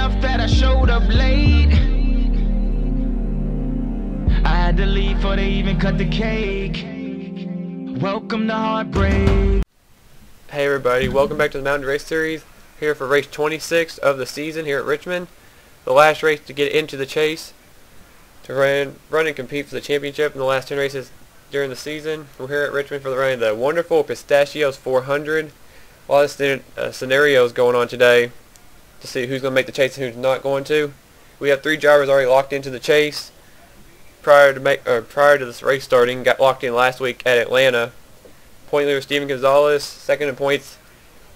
enough that I showed up late. I had to leave before they even cut the cake. Welcome to heartbreak. Hey everybody, welcome back to the Mountain Race Series. Here for race 26 of the season here at Richmond. The last race to get into the chase to run and compete for the championship in the last 10 races during the season. We're here at Richmond for the running of the wonderful Pistachios 400. A lot of scenarios going on today to see who's going to make the chase and who's not going to. We have 3 drivers already locked into the chase prior to this race starting. Got locked in last week at Atlanta. Point leader Steven Gonzalez, second in points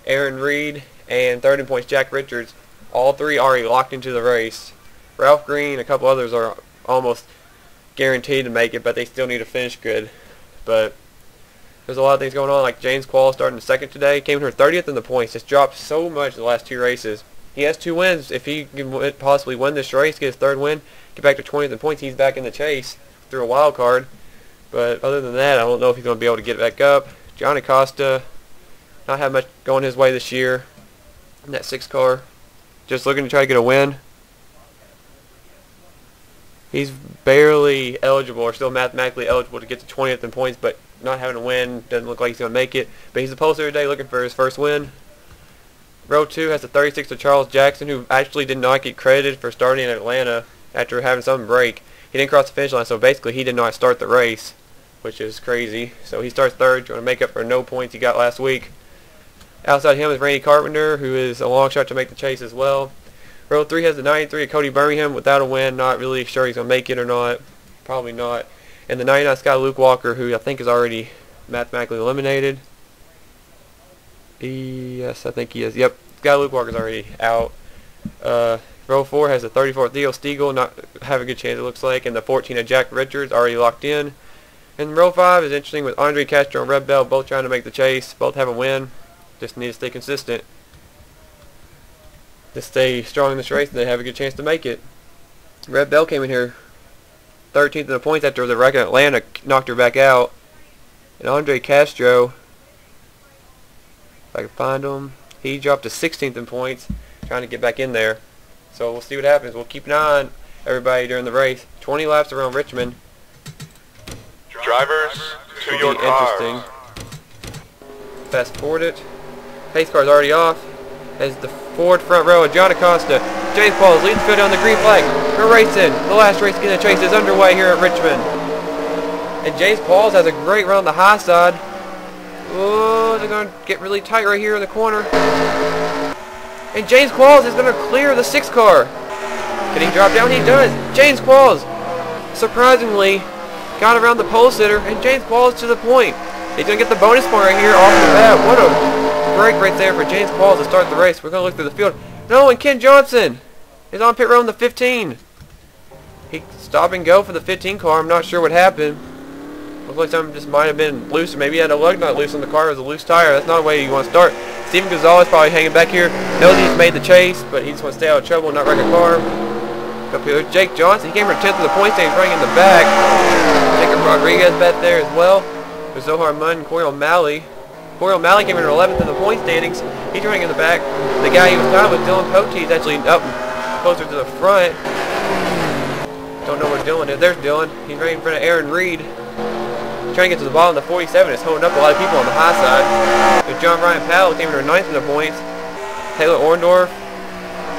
Aaron Reed, and third in points Jack Richards. All 3 already locked into the race. Ralph Green and a couple others are almost guaranteed to make it, but they still need to finish good. But there's a lot of things going on, like James Quall starting second today. Came here 30th in the points. Just dropped so much the last 2 races. He has 2 wins. If he can possibly win this race, get his 3rd win, get back to 20th in points, he's back in the chase through a wild card. But other than that, I don't know if he's going to be able to get back up. John Acosta, not have much going his way this year in that 6 car. Just looking to try to get a win. He's barely eligible, or still mathematically eligible to get to 20th in points, but not having a win, doesn't look like he's going to make it. But he's the poster today looking for his first win. Row 2 has the 36 of Charles Jackson, who actually did not get credited for starting in Atlanta after having some break. He didn't cross the finish line, so basically he did not start the race, which is crazy. So he starts 3rd, trying to make up for no points he got last week. Outside him is Randy Carpenter, who is a long shot to make the chase as well. Row 3 has the 93 of Cody Birmingham without a win. Not really sure he's going to make it or not. Probably not. And the 99 Scott Luke Walker, who I think is already mathematically eliminated. Yes, I think he is. Yep, Scott Luke Walker's already out. Row 4 has the 34 Theo Stiegel, not have a good chance it looks like. And the 14 of Jack Richards already locked in. And row 5 is interesting with Andre Castro and Red Bell both trying to make the chase. Both have a win. Just need to stay consistent. To stay strong in this race, and they have a good chance to make it. Red Bell came in here 13th in the points after the wreck in Atlanta knocked her back out. And Andre Castro, if I can find him, he dropped to 16th in points, trying to get back in there. So we'll see what happens. We'll keep an eye on everybody during the race. 20 laps around Richmond. Drivers to your car. Interesting. Fast forward it. Pace car's already off. As the forward front row of John Acosta. James Qualls leads the field on the green flag. We're racing. The last race in the chase is underway here at Richmond. And James Qualls has a great run on the high side. Oh, they're going to get really tight right here in the corner. And James Qualls is going to clear the 6 car. Can he drop down? He does. James Qualls, surprisingly, got around the pole sitter, and James Qualls to the point. He's going to get the bonus point right here off the bat. What a break right there for James Qualls to start the race. We're going to look through the field. No, and Ken Johnson is on pit road in the 15. He stop and go for the 15 car. I'm not sure what happened. Looks like something just might have been loose, or maybe he had a lug nut loose on the car. It was a loose tire. That's not the way you want to start. Steven Gonzalez probably hanging back here. Knows he's made the chase, but he just wants to stay out of trouble and not wreck a car. Up here, Jake Johnson. He came from 10th in the point stand. He's running in the back. Jacob Rodriguez back there as well. There's Zohar Munn and Corey O'Malley. Corey O'Malley came in 11th in the point standings. He's running in the back. The guy he was tied with, Dylan Pote, is actually up closer to the front. Don't know where Dylan is. There's Dylan. He's right in front of Aaron Reed. Trying to get to the bottom. The 47 is holding up a lot of people on the high side. There's John Ryan Powell, came in 9th in the points. Taylor Orndorff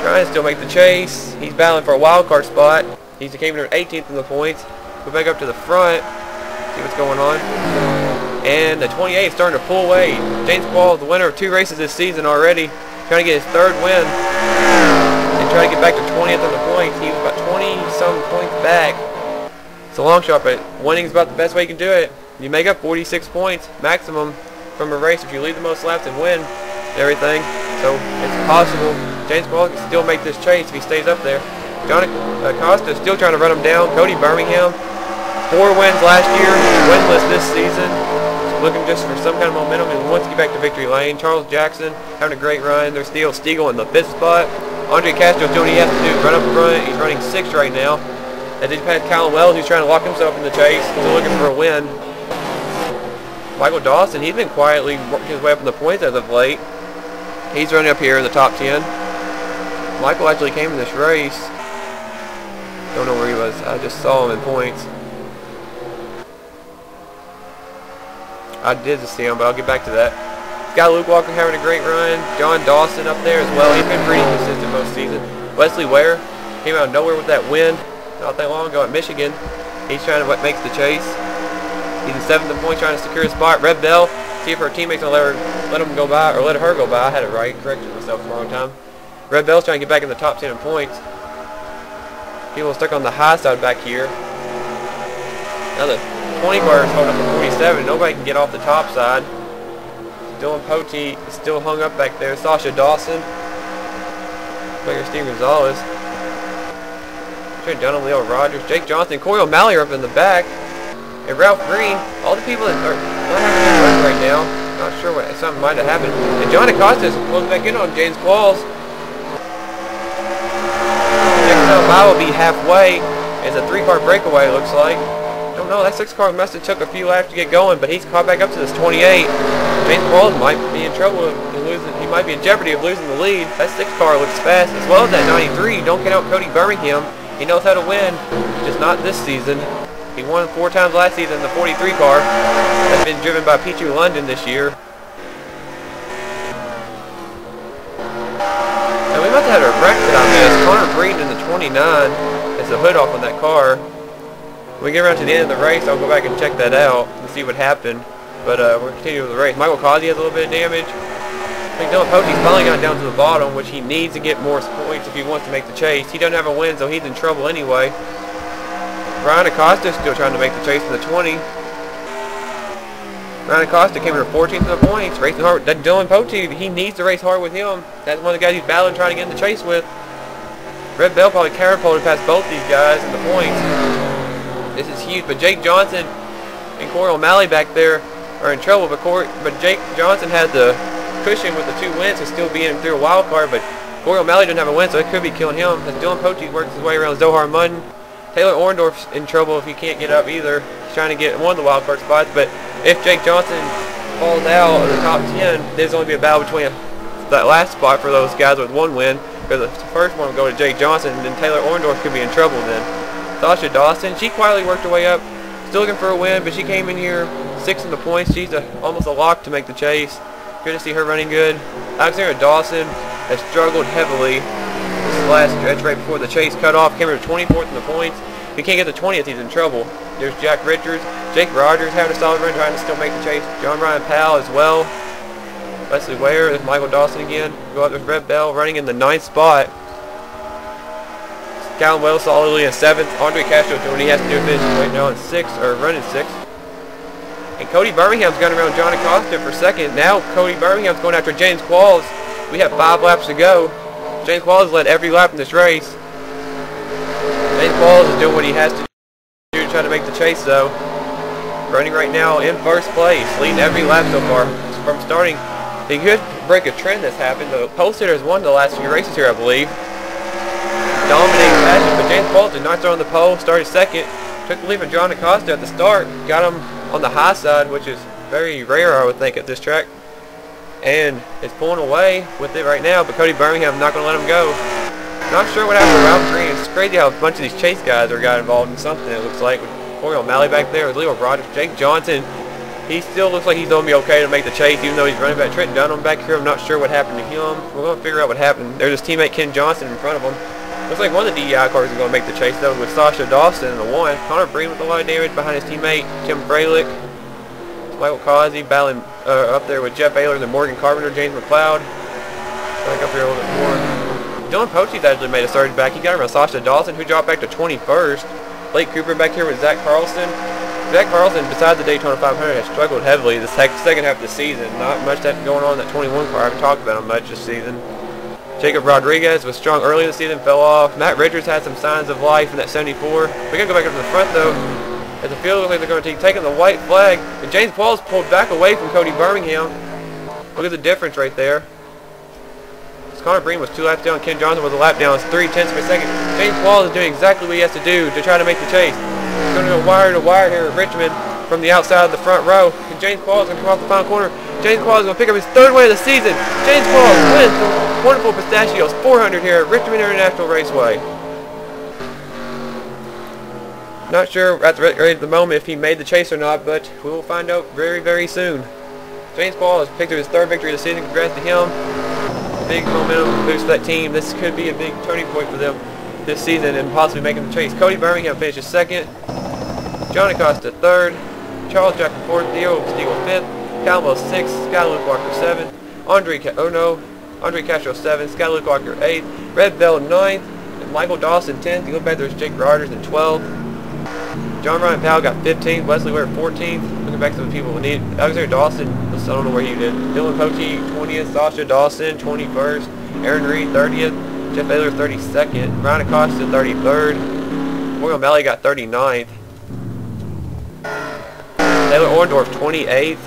trying to still make the chase. He's battling for a wild card spot. He's came in 18th in the points. Go back up to the front. See what's going on. And the 28 is starting to pull away. James Qualls, the winner of 2 races this season already, trying to get his 3rd win and try to get back to 20th in the points. He was about 20-some points back. It's a long shot, but winning is about the best way you can do it. You make up 46 points maximum from a race if you lead the most laps and win everything. So it's possible. James Qualls can still make this chase if he stays up there. John Acosta is still trying to run him down. Cody Birmingham, 4 wins last year, winless this season. Looking just for some kind of momentum and wants to get back to victory lane. Charles Jackson having a great run. There's Theo Stiegel in the 5th spot. Andre Castro doing what he has to do, run up front. He's running 6th right now. As he passed Callum Wells, who's trying to lock himself in the chase, still looking for a win. Michael Dawson, he's been quietly working his way up in the points as of late. He's running up here in the top 10. Michael actually came in this race. Don't know where he was. I just saw him in points. I did just see him, but I'll get back to that. Got Luke Walker having a great run. John Dawson up there as well. He's been pretty consistent most season. Wesley Ware came out of nowhere with that win not that long ago at Michigan. He's trying to make the chase. He's in 7th in points, trying to secure a spot. Red Bell, see if her teammates will let him go by, or let her go by. I had it right, corrected myself for a long time. Red Bell's trying to get back in the top 10 in points. People stuck on the high side back here. Now the 20 car is holding up at 47. Nobody can get off the top side. Dylan Poteet is still hung up back there. Sasha Dawson. Player Steve Gonzalez. Trey Dunham, Leo Rogers, Jake Johnson, Corey O'Malley are up in the back. And Ralph Green. All the people that are not having a run right now. Not sure what something might have happened. And John Acosta is closing back in on James Qualls. Next time I will be halfway. It's a 3-car breakaway, it looks like. I don't know, that 6-car must have took a few laps to get going, but he's caught back up to this 28. James Qualls might be in trouble of losing. He might be in jeopardy of losing the lead. That 6-car looks fast, as well as that 93. Don't count out Cody Birmingham. He knows how to win, just not this season. He won 4 times last season in the 43 car. That's been driven by Pichu London this year. And we must have had a wreck that I missed. Connor Breeden in the 29 has the hood off on that car. When we get around to the end of the race, I'll go back and check that out and see what happened. But we're continuing with the race. Michael Causey has a little bit of damage. I think Dylan Poteet's finally gotten down to the bottom, which he needs to get more points if he wants to make the chase. He doesn't have a win, so he's in trouble anyway. Ryan Acosta is still trying to make the chase in the 20. Ryan Acosta came in 14th in the points, racing hard. That Dylan Poteet, he needs to race hard with him. That's one of the guys he's battling, trying to get in the chase with. Red Bell probably catapulted past both these guys in the points. This is huge, but Jake Johnson and Corey O'Malley back there are in trouble. But Jake Johnson had the cushion with the 2 wins to still be in through a wild card. But Corey O'Malley didn't have a win, so it could be killing him. As Dylan Poteet works his way around Zohar Mudden. Taylor Orndorff's in trouble if he can't get up either. He's trying to get one of the wild card spots. But if Jake Johnson falls out of the top 10, there's only be a battle between that last spot for those guys with 1 win. Because the first one will go to Jake Johnson, and then Taylor Orndorff could be in trouble then. Sasha Dawson, she quietly worked her way up, still looking for a win, but she came in here 6th in the points. She's almost a lock to make the chase. Good to see her running good. Alexandra Dawson has struggled heavily this last stretch right before the chase cut off. Came in 24th in the points. If he can't get the 20th, he's in trouble. There's Jack Richards. Jake Rogers having a solid run, trying to still make the chase. John Ryan Powell as well. Wesley Ware, there's Michael Dawson again. Go up with Red Bell running in the 9th spot. Callum Wells solidly in 7th. Andre Castro doing what he has to do, finishing right now in 6th, or running 6th. And Cody Birmingham's going around John Acosta for 2nd. Now Cody Birmingham's going after James Qualls. We have 5 laps to go. James Qualls led every lap in this race. James Qualls is doing what he has to do to try to make the chase though. Running right now in 1st place, leading every lap so far from starting. He could break a trend that's happened. The pole sitter has won the last few races here, I believe. Dominating fashion, but James Qualls did not throw on the pole, started 2nd. Took the lead from John Acosta at the start. Got him on the high side, which is very rare, I would think, at this track. And is pulling away with it right now, but Cody Birmingham not going to let him go. Not sure what happened to Ralph Green. It's crazy how a bunch of these chase guys got involved in something, it looks like. With Corey O'Malley back there, with Leo Rogers, Jake Johnson. He still looks like he's going to be okay to make the chase, even though he's running back. Trent Dunham back here, I'm not sure what happened to him. We're going to figure out what happened. There's his teammate Ken Johnson in front of him. Looks like one of the DEI cars is going to make the chase, though, with Sasha Dawson in the 1. Connor Breeden with a lot of damage behind his teammate, Tim Fralick. Michael Causey battling up there with Jeff Ayler and Morgan Carpenter, James McLeod. Back up here a little bit more. Dylan Poteet's actually made a surge back. He got around Sasha Dawson, who dropped back to 21st. Blake Cooper back here with Zach Carlson. Zach Carlson, besides the Daytona 500, has struggled heavily this second half of the season. Not much that going on in that 21 car. I haven't talked about him much this season. Jacob Rodriguez was strong early in the season, fell off. Matt Richards had some signs of life in that 74. We got to go back up to the front, though. As the field looks like they're going to be taking the white flag. And James Qualls pulled back away from Cody Birmingham. Look at the difference right there. Connor Breeden was 2 laps down. Ken Johnson was a lap down. It's 3/10 of a second. James Qualls is doing exactly what he has to do to try to make the chase. He's going to go wire to wire here at Richmond from the outside of the front row. And James Qualls is going to come off the final corner. James Qualls is going to pick up his third win of the season. James Qualls wins the wonderful Pistachios 400 here at Richmond International Raceway. Not sure at the moment if he made the chase or not, but we will find out very, very soon. James Qualls has picked up his third victory of the season. Congrats to him. Big momentum boost for that team. This could be a big turning point for them this season and possibly making the chase. Cody Birmingham finishes second. John Acosta third. Charles Jackson fourth. Theo Stiegel fifth. Calmo sixth. Scott Luke Walker seventh. Andre Castro seventh. Scott Luke Walker eighth. Red Bell ninth. And Michael Dawson 10th. You go back, there's Jake Rogers in 12th. John Ryan Powell got 15th. Wesley Ware 14th. Looking back to the people we need. Alexander Dawson, I don't know where he did. Dylan Poche 20th. Sasha Dawson 21st. Aaron Reed 30th. Jeff Ayler 32nd. Ryan Acosta 33rd. William O'Malley got 39th. Taylor Orndorff 28th.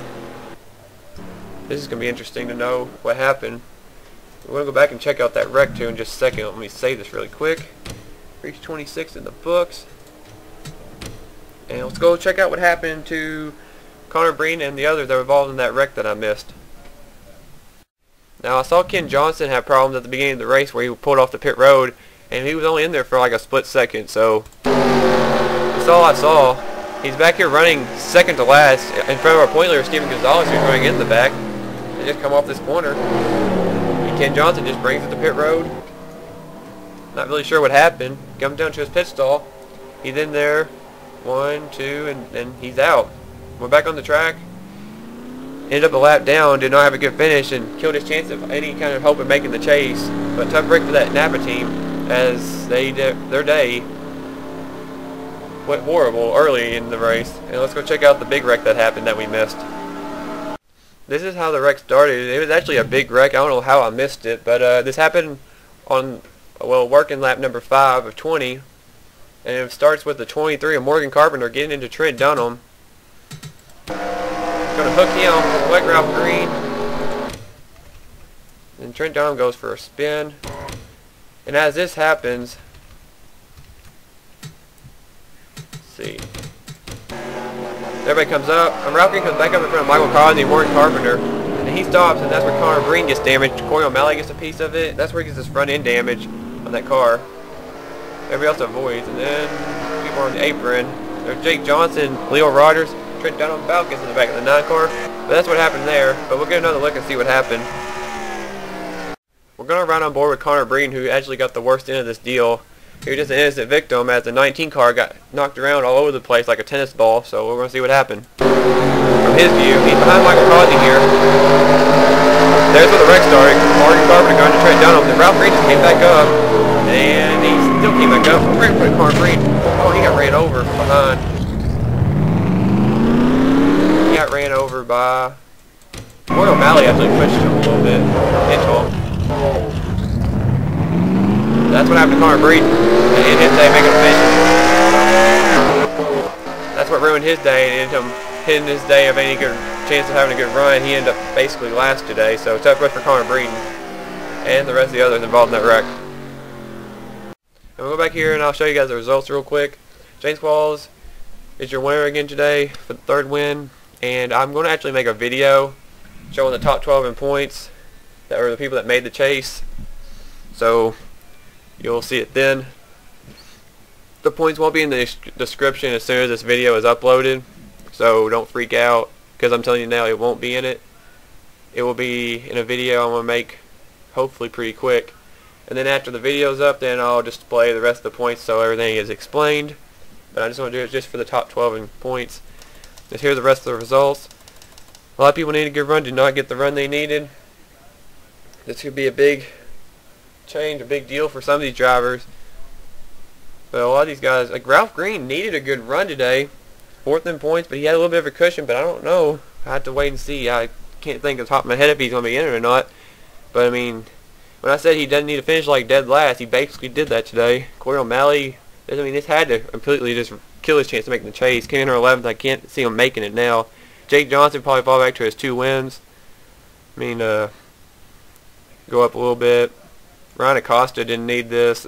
This is going to be interesting to know what happened. We're going to go back and check out that wreck too in just a second. Let me save this really quick. Reached 26 in the books. And let's go check out what happened to Connor Breen and the others that were involved in that wreck that I missed. Now I saw Ken Johnson have problems at the beginning of the race where he pulled off the pit road, and he was only in there for like a split second, so that's all I saw. He's back here running second to last in front of our point leader Steven Gonzalez, who's running in the back. They just come off this corner. And Ken Johnson just brings it to pit road. Not really sure what happened. Comes down to his pit stall. He's in there. 1, 2, and he's out. We're back on the track. Ended up a lap down, did not have a good finish, and killed his chance of any kind of hope of making the chase. But tough break for that Napa team, as they did their day went horrible early in the race. And let's go check out the big wreck that happened that we missed. This is how the wreck started. It was actually a big wreck. I don't know how I missed it, but this happened on, well, working lap number 5 of 20. And it starts with the 23 of Morgan Carpenter getting into Trent Dunham. Going to hook him, like Ralph Green. And Trent Dunham goes for a spin. And as this happens, let's see. Everybody comes up, and Ralph Green comes back up in front of Michael Cosney and Morgan Carpenter. And he stops, and that's where Connor Breen gets damaged. Corey O'Malley gets a piece of it. That's where he gets his front end damage on that car. Everybody else avoids, and then people are on the apron. There's Jake Johnson, Leo Rogers, Trent Dunham, Bell gets in the back of the 9 car. But that's what happened there. But we'll get another look and see what happened. We're going to run on board with Connor Breen, who actually got the worst end of this deal. He was just an innocent victim, as the 19 car got knocked around all over the place like a tennis ball. So we're going to see what happened. From his view, he's behind Michael Causey here. There's where the wreck started. Morgan Carpenter going to Trent Dunham. Then Ralph Green just came back up. And he still came back up. We're going to put Connor Breen. Oh, he got ran over from behind. He got ran over by Corey O'Malley. Actually pushed him a little bit into him. That's what happened to Connor Breen. And in his day, making a finish. That's what ruined his day, and ended him hitting his day of any good chance of having a good run. He ended up basically last today. So tough race for Connor Breen and the rest of the others involved in that wreck. And we'll go back here and I'll show you guys the results real quick. James Qualls is your winner again today for the 3rd win. And I'm going to actually make a video showing the top 12 in points that were the people that made the chase. So you'll see it then. The points won't be in the description as soon as this video is uploaded. So don't freak out, because I'm telling you now, it won't be in it. It will be in a video I'm going to make hopefully pretty quick. And then after the video's up, then I'll display the rest of the points so everything is explained. But I just want to do it just for the top 12 in points. Just here's the rest of the results. A lot of people need a good run, did not get the run they needed. This could be a big change, a big deal for some of these drivers. But a lot of these guys, like Ralph Green, needed a good run today. 4th in points, but he had a little bit of a cushion, but I don't know. I have to wait and see. I can't think off the top of my head if he's going to be in it or not. But I mean, when I said he doesn't need to finish like dead last, he basically did that today. Corey O'Malley, I mean, this had to completely just kill his chance of making the chase. Came in her 11th. I can't see him making it now. Jake Johnson probably fall back to his 2 wins. I mean, go up a little bit. Ryan Acosta didn't need this.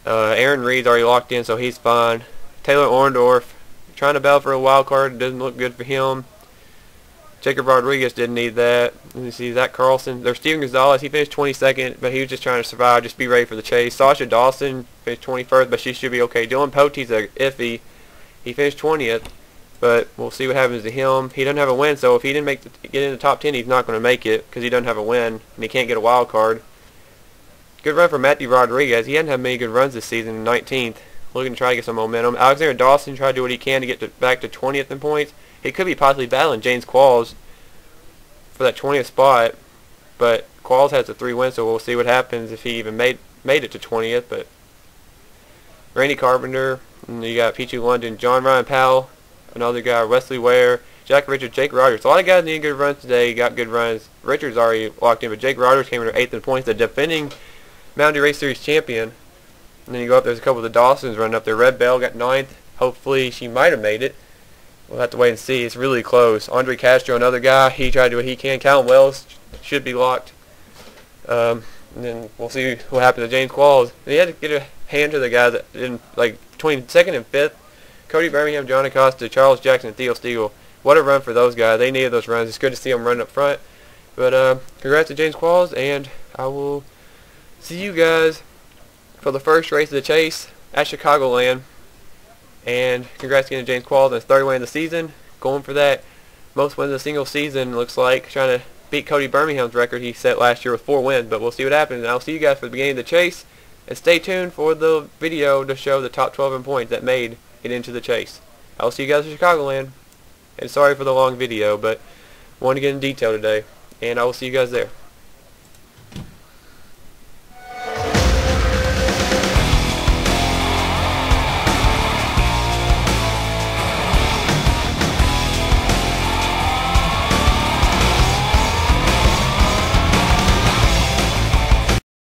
Aaron Reed's already locked in, so he's fine. Taylor Orndorff trying to battle for a wild card. Doesn't look good for him. Jacob Rodriguez didn't need that. And you see Zach Carlson. There's Steven Gonzalez. He finished 22nd, but he was just trying to survive, just be ready for the chase. Sasha Dawson finished 21st, but she should be okay. Dylan Potte's a iffy. He finished 20th, but we'll see what happens to him. He doesn't have a win, so if he didn't get in the top 10, he's not going to make it because he doesn't have a win, and he can't get a wild card. Good run for Matthew Rodriguez. He hadn't had many good runs this season, 19th. Looking to try to get some momentum. Alexander Dawson tried to do what he can to get back to 20th in points. He could be possibly battling James Qualls for that 20th spot, but Qualls has a 3 win, so we'll see what happens if he even made it to 20th. But Randy Carpenter, and you got Pichu London, John Ryan Powell, another guy, Wesley Ware, Jack Richards, Jake Rogers. So a lot of guys needed good runs today. He got good runs. Richards already locked in, but Jake Rogers came in 8th in points, the defending Mountain Dew Race Series champion. And then you go up, there's a couple of the Dawsons running up there. Red Bell got 9th. Hopefully she might have made it. We'll have to wait and see. It's really close. Andre Castro, another guy, he tried to do what he can. Callum Wells should be locked. And then we'll see what happens to James Qualls. And he had to get a hand to the guys that didn't, like, between 2nd and 5th. Cody Birmingham, John Acosta, Charles Jackson, and Theo Stiegel. What a run for those guys. They needed those runs. It's good to see them running up front. But congrats to James Qualls, and I will see you guys for the first race of the chase at Chicagoland. And congrats again to James Qualls on his 3rd win of the season. Going for that most wins in a single season, looks like. Trying to beat Cody Birmingham's record he set last year with 4 wins. But we'll see what happens. And I'll see you guys for the beginning of the chase. And stay tuned for the video to show the top 12 in points that made it into the chase. I will see you guys at Chicagoland. And sorry for the long video, but I wanted to get in detail today. And I will see you guys there.